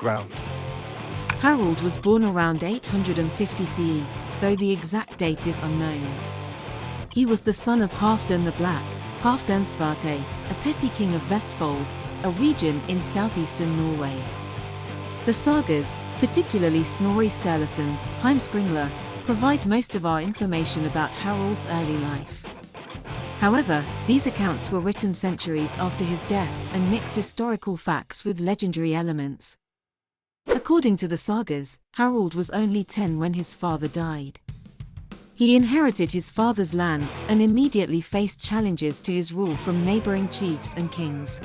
ground. Harald was born around 850 CE, though the exact date is unknown. He was the son of Halfdan the Black, Halfdan Svarte, a petty king of Vestfold, a region in southeastern Norway. The sagas, particularly Snorri Sturluson's Heimskringla, provide most of our information about Harald's early life. However, these accounts were written centuries after his death and mix historical facts with legendary elements. According to the sagas, Harald was only 10 when his father died. He inherited his father's lands and immediately faced challenges to his rule from neighboring chiefs and kings.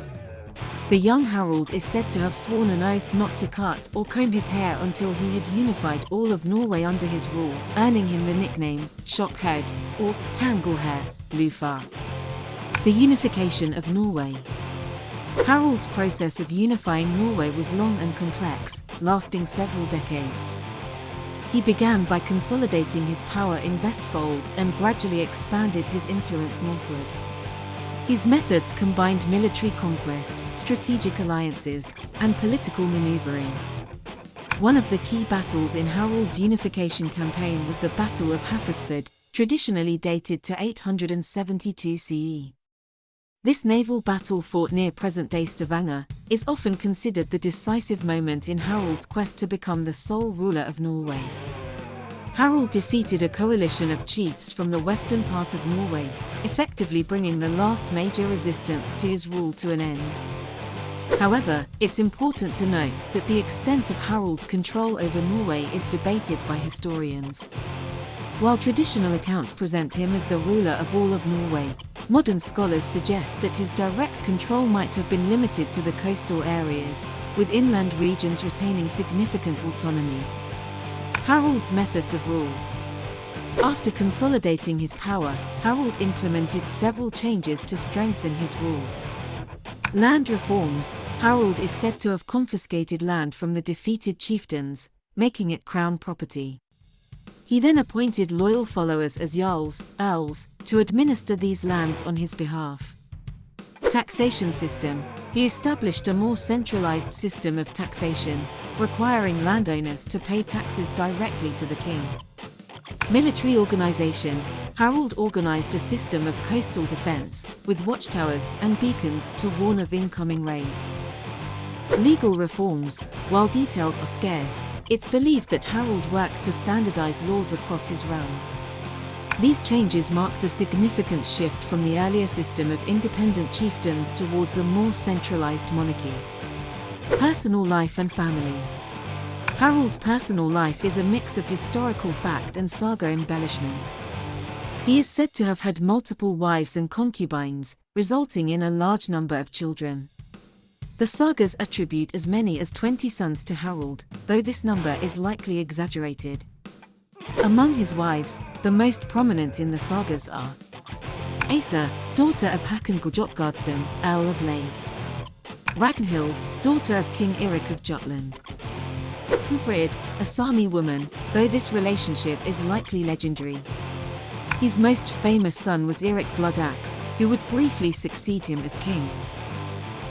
The young Harald is said to have sworn an oath not to cut or comb his hair until he had unified all of Norway under his rule, earning him the nickname Sjokkhaug or Tanglehair, Lufa. The Unification of Norway. Harald's process of unifying Norway was long and complex, lasting several decades. He began by consolidating his power in Vestfold and gradually expanded his influence northward. His methods combined military conquest, strategic alliances, and political maneuvering. One of the key battles in Harald's unification campaign was the Battle of Hafrsfjord, traditionally dated to 872 CE. This naval battle, fought near present-day Stavanger, is often considered the decisive moment in Harald's quest to become the sole ruler of Norway. Harald defeated a coalition of chiefs from the western part of Norway, effectively bringing the last major resistance to his rule to an end. However, it's important to note that the extent of Harald's control over Norway is debated by historians. While traditional accounts present him as the ruler of all of Norway, modern scholars suggest that his direct control might have been limited to the coastal areas, with inland regions retaining significant autonomy. Harald's methods of rule. After consolidating his power, Harald implemented several changes to strengthen his rule. Land reforms. Harald is said to have confiscated land from the defeated chieftains, making it crown property. He then appointed loyal followers as jarls, earls, to administer these lands on his behalf. Taxation system. He established a more centralized system of taxation, requiring landowners to pay taxes directly to the king. Military organization. Harald organized a system of coastal defense, with watchtowers and beacons to warn of incoming raids. Legal reforms. While details are scarce, it's believed that Harald worked to standardize laws across his realm. These changes marked a significant shift from the earlier system of independent chieftains towards a more centralized monarchy. Personal life and family. Harald's personal life is a mix of historical fact and saga embellishment. He is said to have had multiple wives and concubines, resulting in a large number of children. The sagas attribute as many as 20 sons to Harald, though this number is likely exaggerated. Among his wives, the most prominent in the sagas are Asa, daughter of Hakon Gudjotgardsson, Earl of Lade; Ragnhild, daughter of King Eirik of Jutland; Snefrid, a Sami woman, though this relationship is likely legendary. His most famous son was Eirik Bloodaxe, who would briefly succeed him as king.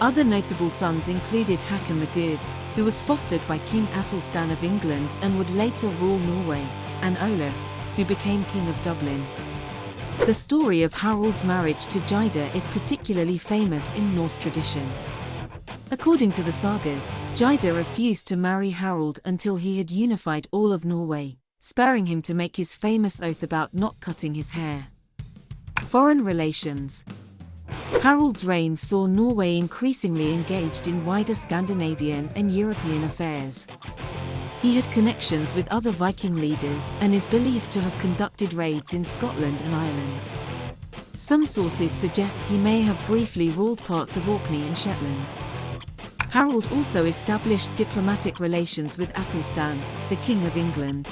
Other notable sons included Hakon the Good, who was fostered by King Athelstan of England and would later rule Norway, and Olaf, who became King of Dublin. The story of Harald's marriage to Gyda is particularly famous in Norse tradition. According to the sagas, Gyda refused to marry Harald until he had unified all of Norway, spurring him to make his famous oath about not cutting his hair. Foreign relations. Harald's reign saw Norway increasingly engaged in wider Scandinavian and European affairs. He had connections with other Viking leaders and is believed to have conducted raids in Scotland and Ireland. Some sources suggest he may have briefly ruled parts of Orkney and Shetland. Harald also established diplomatic relations with Athelstan, the King of England.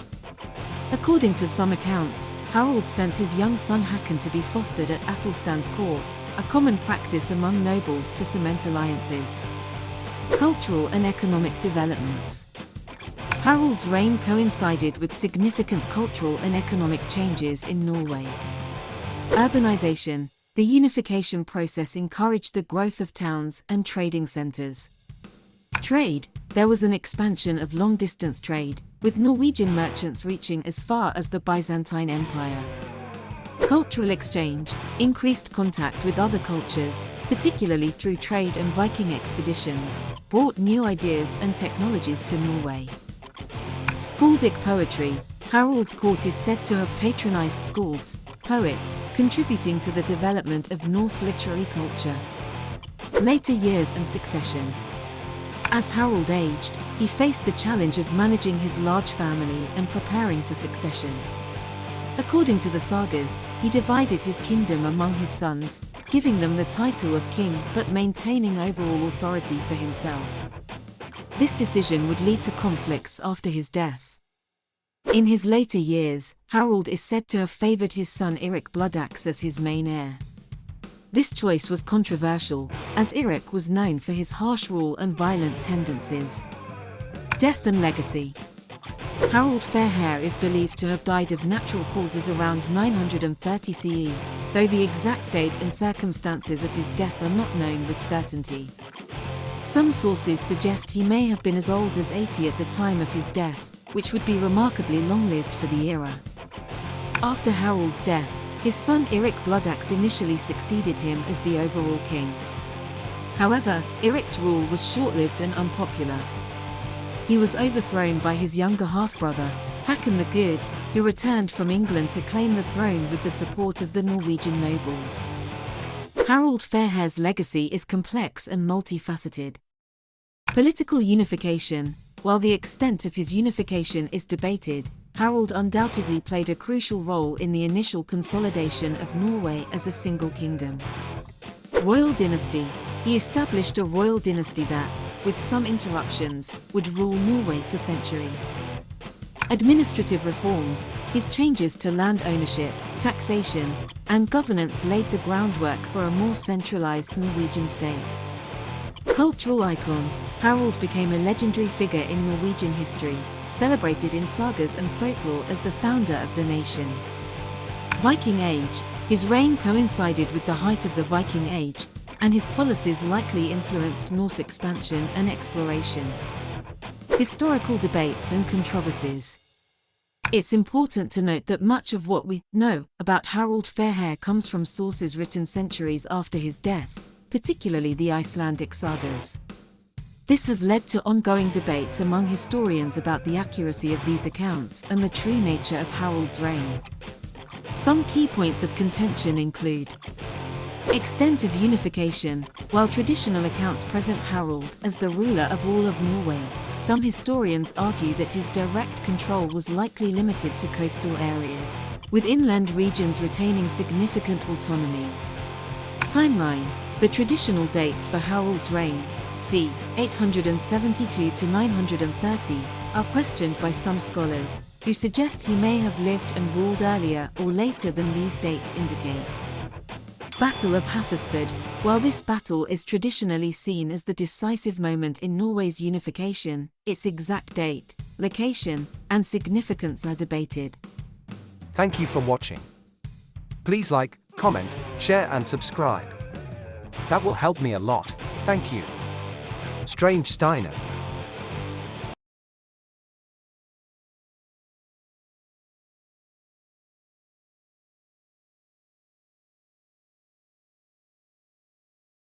According to some accounts, Harald sent his young son Hakon to be fostered at Athelstan's court, a common practice among nobles to cement alliances. Cultural and economic developments. Harald's reign coincided with significant cultural and economic changes in Norway. Urbanization. The unification process encouraged the growth of towns and trading centers. Trade. there was an expansion of long-distance trade, with Norwegian merchants reaching as far as the Byzantine Empire. Cultural exchange, increased contact with other cultures, particularly through trade and Viking expeditions, brought new ideas and technologies to Norway. Skaldic poetry. Harald's court is said to have patronized skalds, poets, contributing to the development of Norse literary culture. Later years and succession. As Harald aged, he faced the challenge of managing his large family and preparing for succession. According to the sagas, he divided his kingdom among his sons, giving them the title of king but maintaining overall authority for himself. This decision would lead to conflicts after his death. In his later years, Harald is said to have favored his son Eirik Bloodaxe as his main heir. This choice was controversial, as Eirik was known for his harsh rule and violent tendencies. Death and legacy. Harald Fairhair is believed to have died of natural causes around 930 CE, though the exact date and circumstances of his death are not known with certainty. Some sources suggest he may have been as old as 80 at the time of his death, which would be remarkably long-lived for the era. After Harald's death, his son Eirik Bloodaxe initially succeeded him as the overall king. However, Eirik's rule was short-lived and unpopular. He was overthrown by his younger half-brother, Hakon the Good, who returned from England to claim the throne with the support of the Norwegian nobles. Harald Fairhair's legacy is complex and multifaceted. Political unification. While the extent of his unification is debated, Harald undoubtedly played a crucial role in the initial consolidation of Norway as a single kingdom. Royal dynasty. He established a royal dynasty that, with some interruptions, would rule Norway for centuries. Administrative reforms. His changes to land ownership, taxation, and governance laid the groundwork for a more centralized Norwegian state. Cultural icon. Harald became a legendary figure in Norwegian history, celebrated in sagas and folklore as the founder of the nation. Viking Age. His reign coincided with the height of the Viking Age, and his policies likely influenced Norse expansion and exploration. Historical debates and controversies. It's important to note that much of what we know about Harald Fairhair comes from sources written centuries after his death, particularly the Icelandic sagas. This has led to ongoing debates among historians about the accuracy of these accounts and the true nature of Harald's reign. Some key points of contention include: extent of unification. While traditional accounts present Harald as the ruler of all of Norway, some historians argue that his direct control was likely limited to coastal areas, with inland regions retaining significant autonomy. Timeline. The traditional dates for Harald's reign, c. 872 to 930, are questioned by some scholars, who suggest he may have lived and ruled earlier or later than these dates indicate. Battle of Hafrsfjord. While this battle is traditionally seen as the decisive moment in Norway's unification, its exact date, location, and significance are debated. Thank you for watching. Please like, comment, share and subscribe. That will help me a lot. Thank you. Strange Steiner.